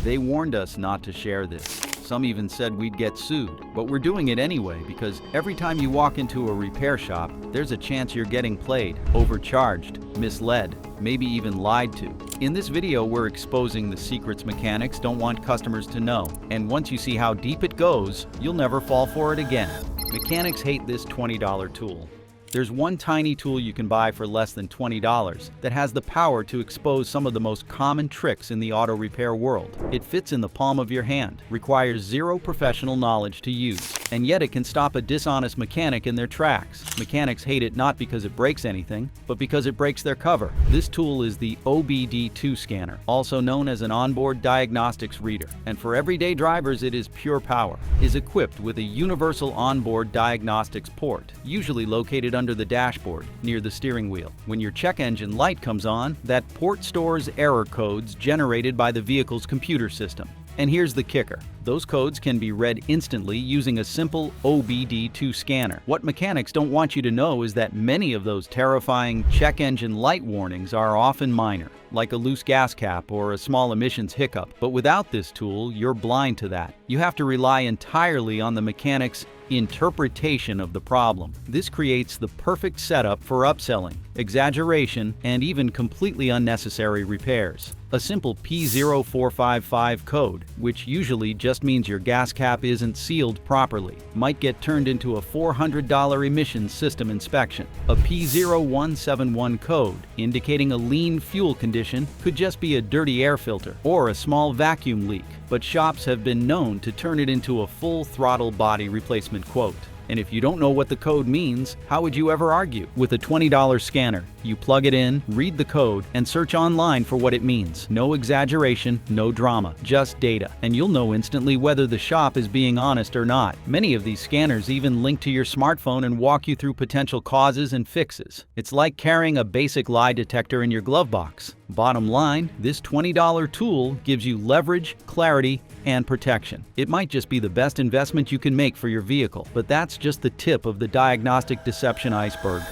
They warned us not to share this. Some even said we'd get sued, but we're doing it anyway because every time you walk into a repair shop, there's a chance you're getting played, overcharged, misled, maybe even lied to. In this video, we're exposing the secrets mechanics don't want customers to know, and once you see how deep it goes, you'll never fall for it again. Mechanics hate this $20 tool. There's one tiny tool you can buy for less than $20 that has the power to expose some of the most common tricks in the auto repair world. It fits in the palm of your hand, requires zero professional knowledge to use, and yet it can stop a dishonest mechanic in their tracks. Mechanics hate it not because it breaks anything, but because it breaks their cover. This tool is the OBD2 scanner, also known as an onboard diagnostics reader, and for everyday drivers it is pure power. It is equipped with a universal onboard diagnostics port, usually located under the dashboard, near the steering wheel. When your check engine light comes on, that port stores error codes generated by the vehicle's computer system. And here's the kicker. Those codes can be read instantly using a simple OBD2 scanner. What mechanics don't want you to know is that many of those terrifying check engine light warnings are often minor, like a loose gas cap or a small emissions hiccup. But without this tool, you're blind to that. You have to rely entirely on the mechanic's interpretation of the problem. This creates the perfect setup for upselling, exaggeration, and even completely unnecessary repairs. A simple P0455 code, which usually just means your gas cap isn't sealed properly, might get turned into a $400 emissions system inspection. A P0171 code, indicating a lean fuel condition, could just be a dirty air filter or a small vacuum leak, but shops have been known to turn it into a full throttle body replacement quote. And if you don't know what the code means, how would you ever argue? With a $20 scanner, you plug it in, read the code, and search online for what it means. No exaggeration, no drama, just data. And you'll know instantly whether the shop is being honest or not. Many of these scanners even link to your smartphone and walk you through potential causes and fixes. It's like carrying a basic lie detector in your glove box. Bottom line, this $20 tool gives you leverage, clarity, and protection. It might just be the best investment you can make for your vehicle, but that's just the tip of the diagnostic deception iceberg.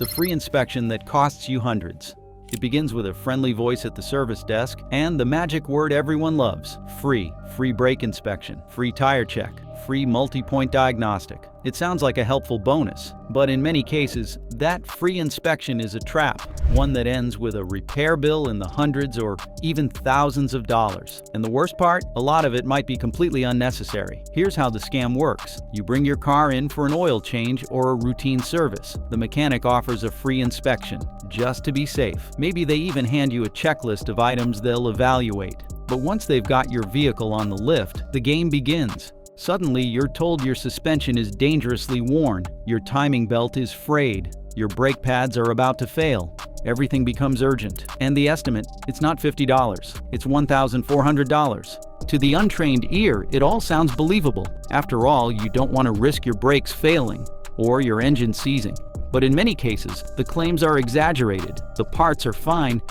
The free inspection that costs you hundreds. It begins with a friendly voice at the service desk and the magic word everyone loves: free. Free brake inspection, free tire check, free multi-point diagnostic. It sounds like a helpful bonus, but in many cases, that free inspection is a trap, one that ends with a repair bill in the hundreds or even thousands of dollars. And the worst part, a lot of it might be completely unnecessary. Here's how the scam works. You bring your car in for an oil change or a routine service. The mechanic offers a free inspection, just to be safe. Maybe they even hand you a checklist of items they'll evaluate. But once they've got your vehicle on the lift, the game begins. Suddenly, you're told your suspension is dangerously worn, your timing belt is frayed, your brake pads are about to fail. Everything becomes urgent. And the estimate, it's not $50, it's $1,400. To the untrained ear, it all sounds believable. After all, you don't want to risk your brakes failing or your engine seizing. But in many cases, the claims are exaggerated, the parts are fine,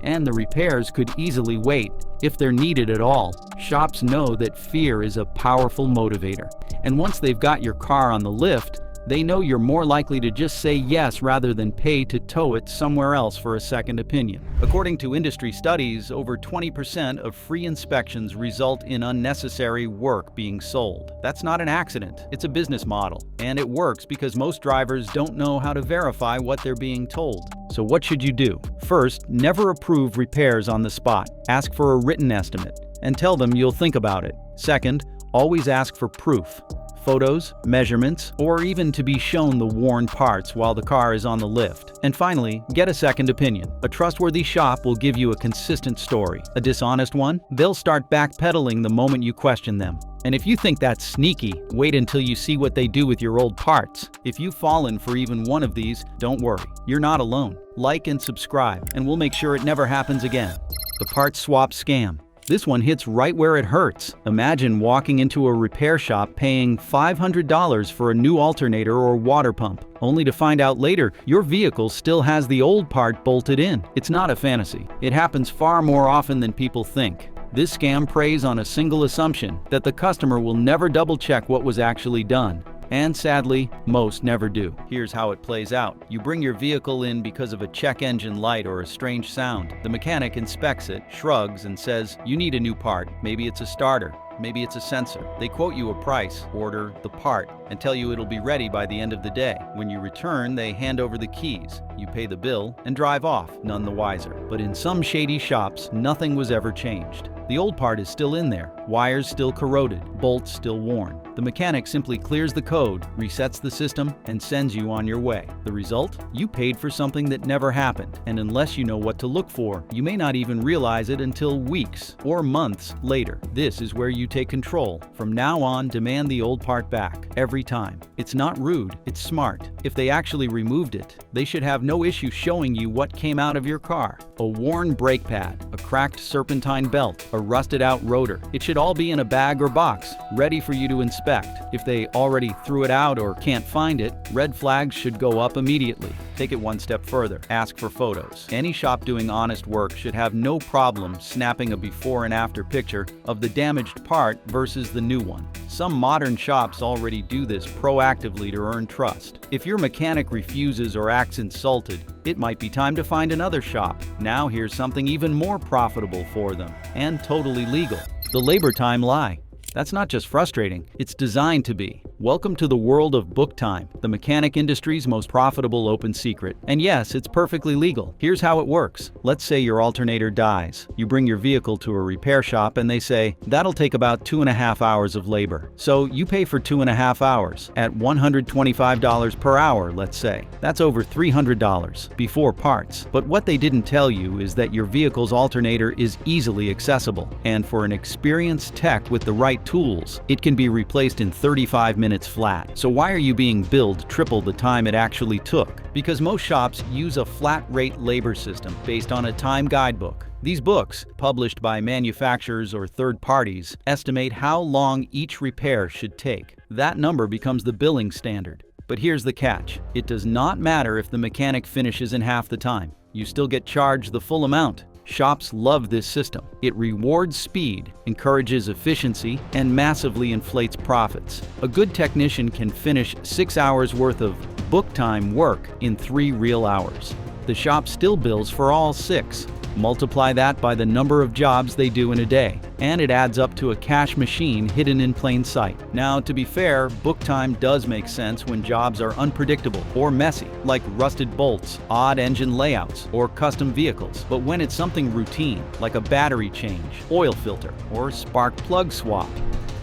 and the repairs could easily wait, if they're needed at all. Shops know that fear is a powerful motivator, and once they've got your car on the lift, they know you're more likely to just say yes rather than pay to tow it somewhere else for a second opinion. According to industry studies, over 20% of free inspections result in unnecessary work being sold. That's not an accident, it's a business model, and it works because most drivers don't know how to verify what they're being told. So what should you do? First, never approve repairs on the spot. Ask for a written estimate and tell them you'll think about it. Second, always ask for proof. Photos, measurements, or even to be shown the worn parts while the car is on the lift. And finally, get a second opinion. A trustworthy shop will give you a consistent story. A dishonest one, they'll start backpedaling the moment you question them. And if you think that's sneaky, wait until you see what they do with your old parts. If you've fallen for even one of these, don't worry, you're not alone. Like and subscribe, and we'll make sure it never happens again. The parts swap scam. This one hits right where it hurts. Imagine walking into a repair shop paying $500 for a new alternator or water pump, only to find out later your vehicle still has the old part bolted in. It's not a fantasy. It happens far more often than people think. This scam preys on a single assumption, that the customer will never double-check what was actually done. And sadly, most never do. Here's how it plays out. You bring your vehicle in because of a check engine light or a strange sound. The mechanic inspects it, shrugs, and says, "You need a new part. Maybe it's a starter. Maybe it's a sensor." They quote you a price, order the part, and tell you it'll be ready by the end of the day. When you return, they hand over the keys. You pay the bill and drive off, none the wiser. But in some shady shops, nothing was ever changed. The old part is still in there, wires still corroded, bolts still worn. The mechanic simply clears the code, resets the system, and sends you on your way. The result? You paid for something that never happened, and unless you know what to look for, you may not even realize it until weeks or months later. This is where you take control. From now on, demand the old part back, every time. It's not rude, it's smart. If they actually removed it, they should have no issue showing you what came out of your car. A worn brake pad, a cracked serpentine belt, a rusted out rotor. It should all be in a bag or box, ready for you to inspect. If they already threw it out or can't find it, red flags should go up immediately. Take it one step further. Ask for photos. Any shop doing honest work should have no problem snapping a before and after picture of the damaged part versus the new one. Some modern shops already do this proactively to earn trust. If your mechanic refuses or acts insulted, it might be time to find another shop. Now here's something even more profitable for them and totally legal: the labor time lie. That's not just frustrating, it's designed to be. Welcome to the world of book time, the mechanic industry's most profitable open secret. And yes, it's perfectly legal. Here's how it works. Let's say your alternator dies. You bring your vehicle to a repair shop and they say, "That'll take about 2.5 hours of labor." So you pay for 2.5 hours at $125 per hour, let's say. That's over $300 before parts. But what they didn't tell you is that your vehicle's alternator is easily accessible. And for an experienced tech with the right tools, it can be replaced in 35 minutes flat. So why are you being billed triple the time it actually took? Because most shops use a flat rate labor system based on a time guidebook. These books, published by manufacturers or third parties, estimate how long each repair should take. That number becomes the billing standard. But here's the catch. It does not matter if the mechanic finishes in half the time. You still get charged the full amount. Shops love this system. It rewards speed, encourages efficiency, and massively inflates profits. A good technician can finish 6 hours worth of book time work in 3 real hours. The shop still bills for all 6. Multiply that by the number of jobs they do in a day, and it adds up to a cash machine hidden in plain sight. Now, to be fair, book time does make sense when jobs are unpredictable or messy, like rusted bolts, odd engine layouts, or custom vehicles. But when it's something routine, like a battery change, oil filter, or spark plug swap,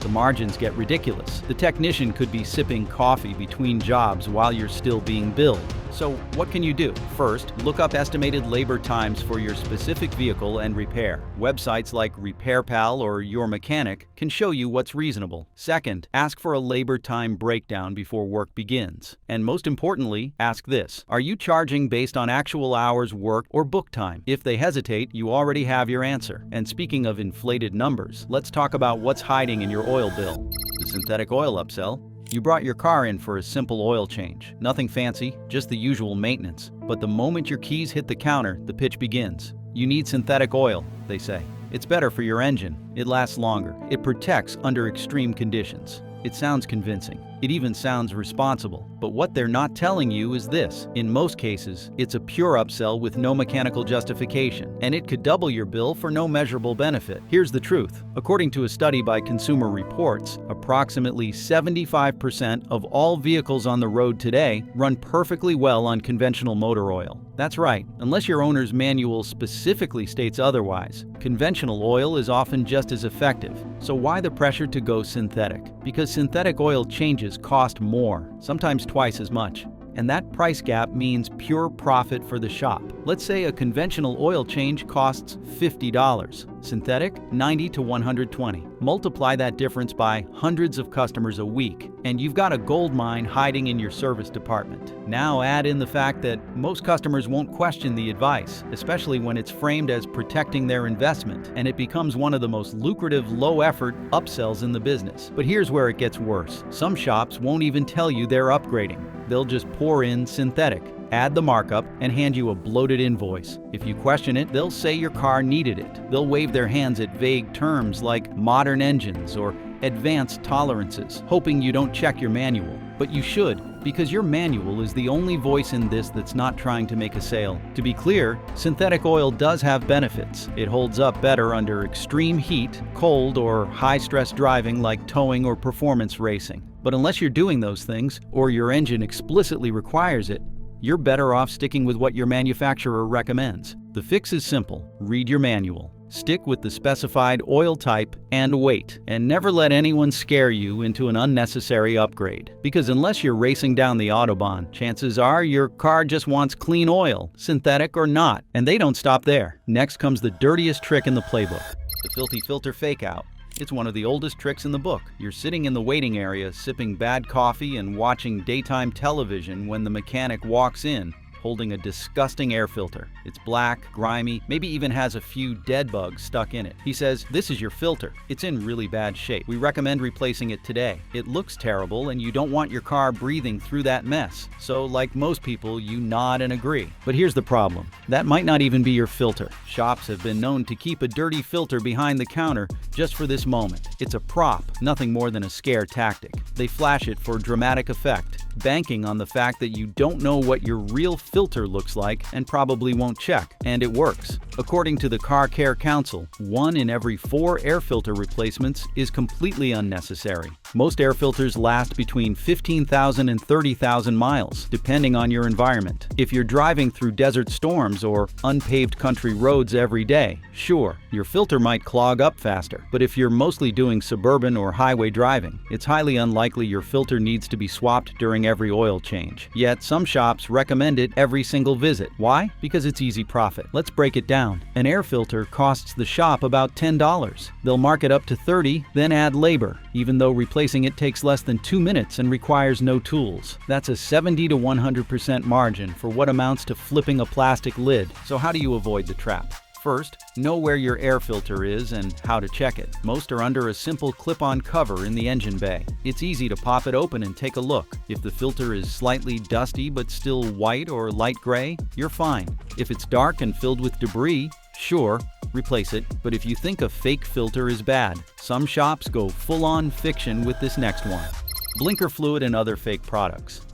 the margins get ridiculous. The technician could be sipping coffee between jobs while you're still being billed. So what can you do? First, look up estimated labor times for your specific vehicle and repair. Websites like RepairPal or Your Mechanic can show you what's reasonable. Second, ask for a labor time breakdown before work begins. And most importantly, ask this: are you charging based on actual hours worked or book time? If they hesitate, you already have your answer. And speaking of inflated numbers, let's talk about what's hiding in your oil bill. The synthetic oil upsell. You brought your car in for a simple oil change. Nothing fancy, just the usual maintenance. But the moment your keys hit the counter, the pitch begins. You need synthetic oil, they say. It's better for your engine. It lasts longer. It protects under extreme conditions. It sounds convincing. It even sounds responsible. But what they're not telling you is this: in most cases, it's a pure upsell with no mechanical justification, and it could double your bill for no measurable benefit. Here's the truth. According to a study by Consumer Reports, approximately 75% of all vehicles on the road today run perfectly well on conventional motor oil. That's right, unless your owner's manual specifically states otherwise. Conventional oil is often just as effective. So why the pressure to go synthetic? Because synthetic oil changes cost more, sometimes twice as much. And that price gap means pure profit for the shop. Let's say a conventional oil change costs $50, synthetic $90 to $120. Multiply that difference by hundreds of customers a week, and you've got a gold mine hiding in your service department. Now add in the fact that most customers won't question the advice, especially when it's framed as protecting their investment, and it becomes one of the most lucrative low-effort upsells in the business. But here's where it gets worse. Some shops won't even tell you they're upgrading. They'll just pour in synthetic, add the markup, and hand you a bloated invoice. If you question it, they'll say your car needed it. They'll wave their hands at vague terms like modern engines or advanced tolerances, hoping you don't check your manual. But you should, because your manual is the only voice in this that's not trying to make a sale. To be clear, synthetic oil does have benefits. It holds up better under extreme heat, cold, or high-stress driving like towing or performance racing. But unless you're doing those things, or your engine explicitly requires it, you're better off sticking with what your manufacturer recommends. The fix is simple. Read your manual. Stick with the specified oil type and weight, and never let anyone scare you into an unnecessary upgrade. Because unless you're racing down the Autobahn, chances are your car just wants clean oil, synthetic or not, and they don't stop there. Next comes the dirtiest trick in the playbook, the filthy filter fake out. It's one of the oldest tricks in the book. You're sitting in the waiting area sipping bad coffee and watching daytime television when the mechanic walks in, holding a disgusting air filter. It's black, grimy, maybe even has a few dead bugs stuck in it. He says, "This is your filter. It's in really bad shape. We recommend replacing it today. It looks terrible and you don't want your car breathing through that mess." So like most people, you nod and agree. But here's the problem. That might not even be your filter. Shops have been known to keep a dirty filter behind the counter just for this moment. It's a prop, nothing more than a scare tactic. They flash it for dramatic effect, banking on the fact that you don't know what your real filter looks like and probably won't check. And it works. According to the Car Care Council, 1 in every 4 air filter replacements is completely unnecessary. Most air filters last between 15,000 and 30,000 miles, depending on your environment. If you're driving through desert storms or unpaved country roads every day, sure, your filter might clog up faster. But if you're mostly doing suburban or highway driving, it's highly unlikely your filter needs to be swapped during every oil change. Yet some shops recommend it every single visit. Why? Because it's easy profit. Let's break it down. An air filter costs the shop about $10. They'll mark it up to $30, then add labor, even though replacing it takes less than 2 minutes and requires no tools. That's a 70 to 100% margin for what amounts to flipping a plastic lid. So how do you avoid the trap? First, know where your air filter is and how to check it. Most are under a simple clip-on cover in the engine bay. It's easy to pop it open and take a look. If the filter is slightly dusty but still white or light gray, you're fine. If it's dark and filled with debris, sure, replace it. But if you think a fake filter is bad, some shops go full-on fiction with this next one. Blinker fluid and other fake products.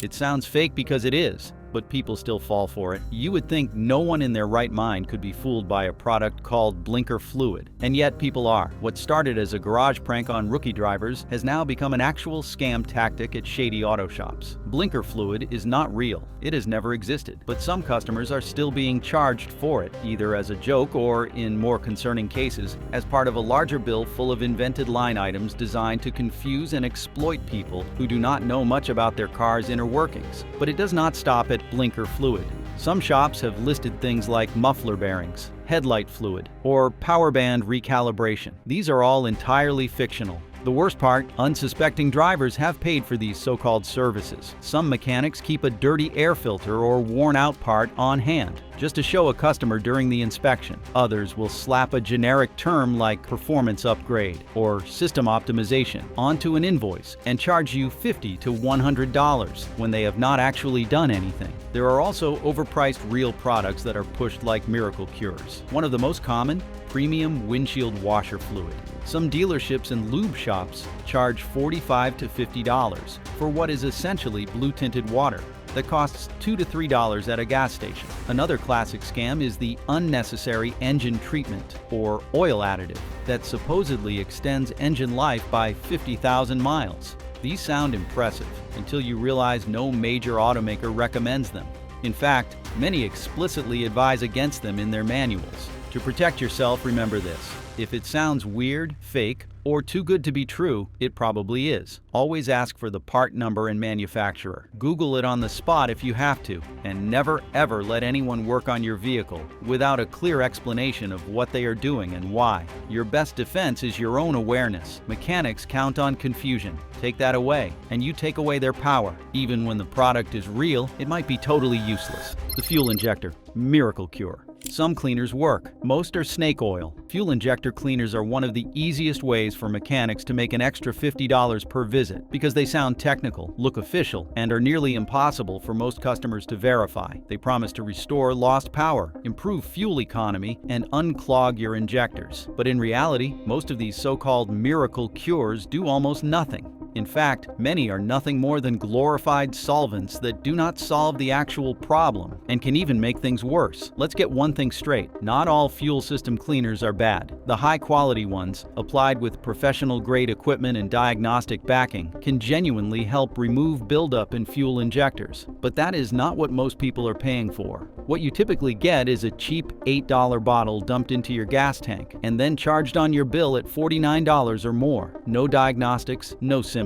It sounds fake because it is, but people still fall for it. You would think no one in their right mind could be fooled by a product called blinker fluid, and yet people are. What started as a garage prank on rookie drivers has now become an actual scam tactic at shady auto shops. Blinker fluid is not real. It has never existed, but some customers are still being charged for it, either as a joke or, in more concerning cases, as part of a larger bill full of invented line items designed to confuse and exploit people who do not know much about their car's inner workings. But it does not stop at blinker fluid. Some shops have listed things like muffler bearings, headlight fluid, or power band recalibration. These are all entirely fictional. The worst part, unsuspecting drivers have paid for these so-called services. Some mechanics keep a dirty air filter or worn-out part on hand, just to show a customer during the inspection. Others will slap a generic term like performance upgrade or system optimization onto an invoice and charge you $50 to $100 when they have not actually done anything. There are also overpriced real products that are pushed like miracle cures. One of the most common, premium windshield washer fluid. Some dealerships and lube shops charge $45 to $50 for what is essentially blue-tinted water that costs $2 to $3 at a gas station. Another classic scam is the unnecessary engine treatment or oil additive that supposedly extends engine life by 50,000 miles. These sound impressive until you realize no major automaker recommends them. In fact, many explicitly advise against them in their manuals. To protect yourself, remember this. If it sounds weird, fake, or too good to be true, it probably is. Always ask for the part number and manufacturer. Google it on the spot if you have to, and never ever let anyone work on your vehicle without a clear explanation of what they are doing and why. Your best defense is your own awareness. Mechanics count on confusion. Take that away, and you take away their power. Even when the product is real, it might be totally useless. The fuel injector, miracle cure. Some cleaners work. Most are snake oil. Fuel injector cleaners are one of the easiest ways for mechanics to make an extra $50 per visit because they sound technical, look official, and are nearly impossible for most customers to verify. They promise to restore lost power, improve fuel economy, and unclog your injectors. But in reality, most of these so-called miracle cures do almost nothing. In fact, many are nothing more than glorified solvents that do not solve the actual problem and can even make things worse. Let's get one thing straight. Not all fuel system cleaners are bad. The high-quality ones, applied with professional-grade equipment and diagnostic backing, can genuinely help remove buildup in fuel injectors. But that is not what most people are paying for. What you typically get is a cheap $8 bottle dumped into your gas tank and then charged on your bill at $49 or more. No diagnostics, no symptoms.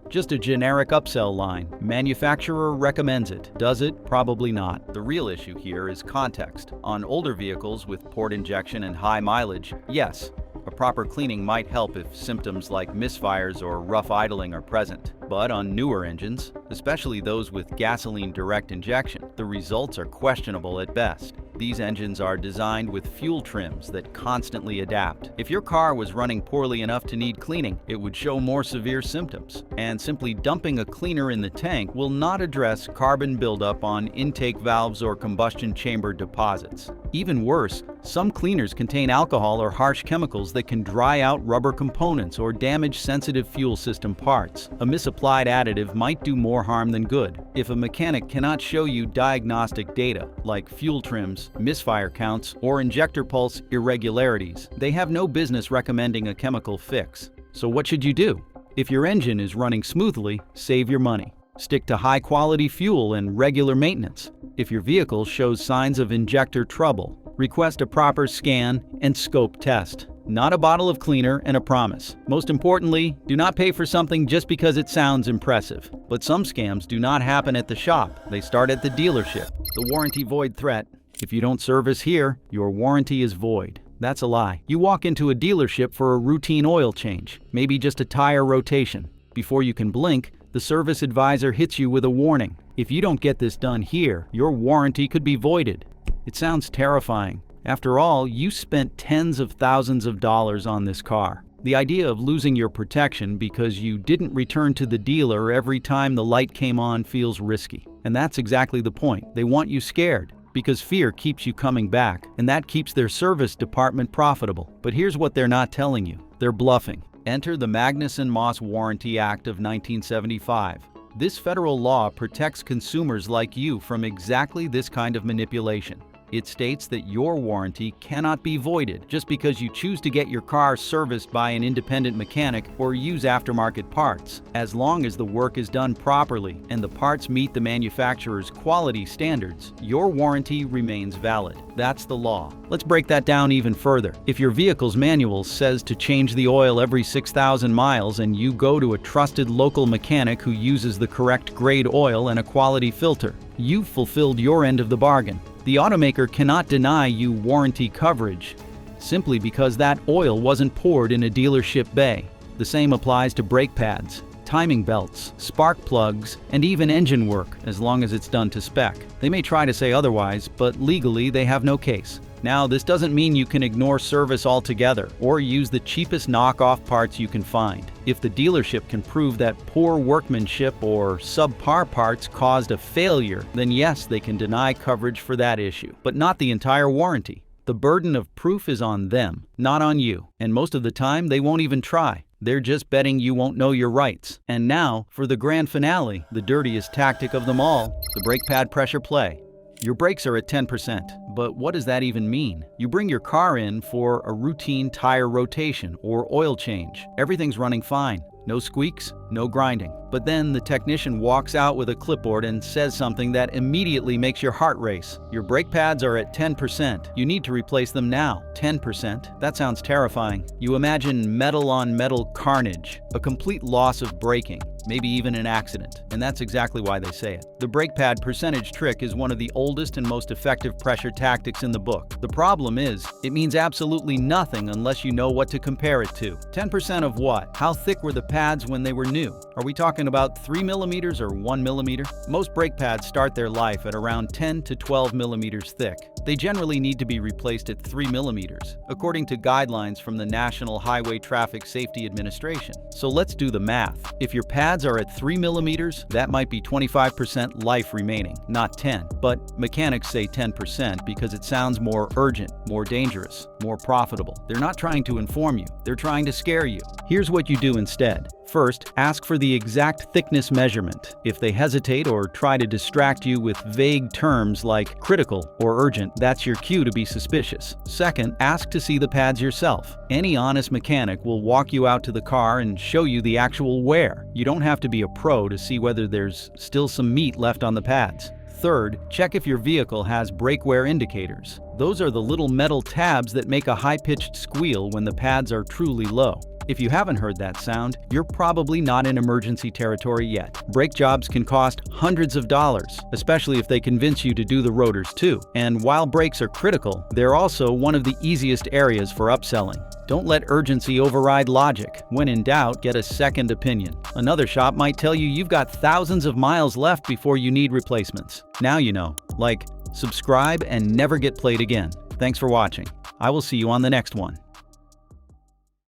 Just a generic upsell line. Manufacturer recommends it. Does it? Probably not. The real issue here is context. On older vehicles with port injection and high mileage, yes, a proper cleaning might help if symptoms like misfires or rough idling are present. But on newer engines, especially those with gasoline direct injection, the results are questionable at best. These engines are designed with fuel trims that constantly adapt. If your car was running poorly enough to need cleaning, it would show more severe symptoms. And simply dumping a cleaner in the tank will not address carbon buildup on intake valves or combustion chamber deposits. Even worse, some cleaners contain alcohol or harsh chemicals that can dry out rubber components or damage sensitive fuel system parts. A misapplied additive might do more harm than good. If a mechanic cannot show you diagnostic data, like fuel trims, misfire counts, or injector pulse irregularities, they have no business recommending a chemical fix. So what should you do? If your engine is running smoothly, save your money. Stick to high-quality fuel and regular maintenance. If your vehicle shows signs of injector trouble, request a proper scan and scope test. Not a bottle of cleaner and a promise. Most importantly, do not pay for something just because it sounds impressive. But some scams do not happen at the shop. They start at the dealership. The warranty void threat. If you don't service here, your warranty is void. That's a lie. You walk into a dealership for a routine oil change, maybe just a tire rotation. Before you can blink, the service advisor hits you with a warning. If you don't get this done here, your warranty could be voided. It sounds terrifying. After all, you spent tens of thousands of dollars on this car. The idea of losing your protection because you didn't return to the dealer every time the light came on feels risky. And that's exactly the point. They want you scared, because fear keeps you coming back, and that keeps their service department profitable. But here's what they're not telling you. They're bluffing. Enter the Magnuson-Moss Warranty Act of 1975. This federal law protects consumers like you from exactly this kind of manipulation. It states that your warranty cannot be voided just because you choose to get your car serviced by an independent mechanic or use aftermarket parts. As long as the work is done properly and the parts meet the manufacturer's quality standards, your warranty remains valid. That's the law. Let's break that down even further. If your vehicle's manual says to change the oil every 6,000 miles and you go to a trusted local mechanic who uses the correct grade oil and a quality filter, you've fulfilled your end of the bargain. The automaker cannot deny you warranty coverage simply because that oil wasn't poured in a dealership bay. The same applies to brake pads, timing belts, spark plugs, and even engine work, as long as it's done to spec. They may try to say otherwise, but legally they have no case. Now, this doesn't mean you can ignore service altogether or use the cheapest knockoff parts you can find. If the dealership can prove that poor workmanship or subpar parts caused a failure, then yes, they can deny coverage for that issue, but not the entire warranty. The burden of proof is on them, not on you, and most of the time they won't even try. They're just betting you won't know your rights. And now, for the grand finale, the dirtiest tactic of them all, the brake pad pressure play. Your brakes are at 10%, but what does that even mean? You bring your car in for a routine tire rotation or oil change. Everything's running fine. No squeaks, no grinding. But then the technician walks out with a clipboard and says something that immediately makes your heart race. Your brake pads are at 10%. You need to replace them now. 10%? That sounds terrifying. You imagine metal on metal carnage, a complete loss of braking, maybe even an accident. And that's exactly why they say it. The brake pad percentage trick is one of the oldest and most effective pressure tactics in the book. The problem is, it means absolutely nothing unless you know what to compare it to. 10% of what? How thick were the pads when they were new? Are we talking about 3 millimeters or 1 millimeter? Most brake pads start their life at around 10 to 12 millimeters thick. They generally need to be replaced at 3 millimeters, according to guidelines from the National Highway Traffic Safety Administration. So let's do the math. If your pads are at 3 millimeters, that might be 25% life remaining, not 10. But mechanics say 10% because it sounds more urgent, more dangerous, more profitable. They're not trying to inform you, they're trying to scare you. Here's what you do instead. First, ask for the exact thickness measurement. If they hesitate or try to distract you with vague terms like critical or urgent, that's your cue to be suspicious. Second, ask to see the pads yourself. Any honest mechanic will walk you out to the car and show you the actual wear. You don't have to be a pro to see whether there's still some meat left on the pads. Third, check if your vehicle has brake wear indicators. Those are the little metal tabs that make a high-pitched squeal when the pads are truly low. If you haven't heard that sound, you're probably not in emergency territory yet. Brake jobs can cost hundreds of dollars, especially if they convince you to do the rotors too. And while brakes are critical, they're also one of the easiest areas for upselling. Don't let urgency override logic. When in doubt, get a second opinion. Another shop might tell you you've got thousands of miles left before you need replacements. Now you know. Like, subscribe, and never get played again. Thanks for watching. I will see you on the next one.